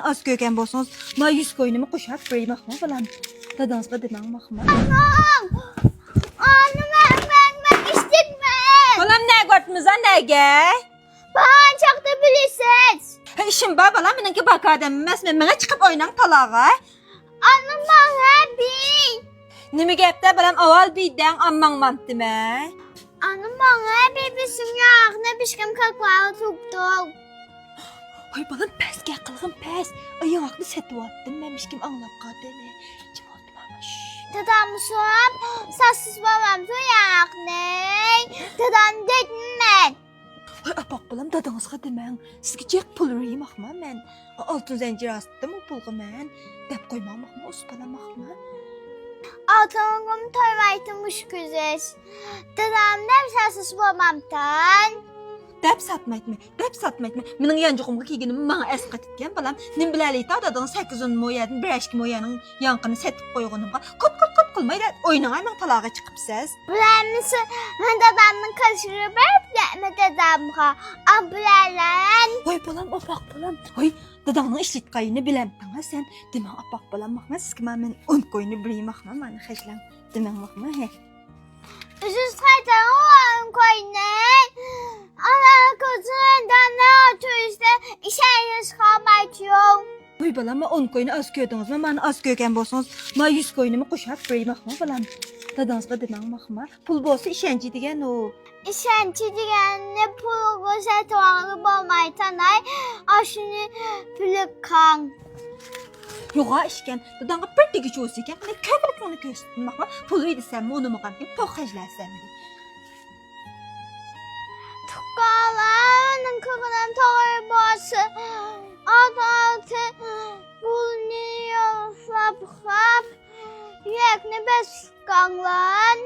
Az gögen bolsunuz, ma 100 koyunumu qoşab beymakma falan. Dadanızga demem bakma. Anam ben istikme. Balam ne qortmuza nege? Bana çok da bilirsiniz. İşim var balam, menenki bak adamım. Mən mənə çıxıb oynan talağa. Anam bana bir. Nimi gəpdə balam aval birdən amman mantımə. Anam bana bir sünyak ne pişkim kakao tuttuk. Ay balam pəs gəl qılğım pəs. Ayın ağlı sətv attım. Mən mişkim anlap qadını. Kim oldu mama? Tadamsam sassız babam suyak ne? Tadam dedim ben. Ay apaq balam dadınızğa demən. Sizə cək pul vereyim axma mən. Altın zəncir astım o pulğu mən. Dəb qoymam axma, uspalam axma. Altınım toymaytımmış güzel. Tadam ne sassız babamdan. Dəb satmaytmı? Dəb satmaytmı? Mənim yancığımı kiyginimi mənə əsqat etgan balam. Nim biləliydi dadın 8-10 moyadın, 1-2 moyanın yanqını sətib qoyğunumğa. Kut qılmayla oynanay mən talağa çıxıbsız. Bulanmışı dadamın kaşırı verip gelme dadamğa. Ablalan. Ay balam, apaq balam. Ay dadanın işlit qayını biləm. Dana sən demə apaq balam baxma. Siz ki mən 10 qoyunu biləyim axma. Mənə xəşləm. Demən baxma he. Üzüz kaytan olan koynen. Ana kızından ne atıyor işte. İşe kalmayacağım. Ay balam, 10 qoyunu az gördünüz mü? Mən az görgən bolsunuz, ma 100 qoyunumu qoşab vereyim axma balam. Dadanızğa demən baxma. Pul bolsa işənci digən o. İşençi diyenle pulu set oğlu bolmaytan ay. Aşını pülük kan. Yoğa işkən, dadanğa bir digiç olsa ikən, nə köpürük onu göstərin baxma. Pulu idi sən mi, onu mu qanqın, pox xəclərsən mi? Tukalanın kıkının torbası. Adatı bulunuyor. Hap. Yekni bes kanlan.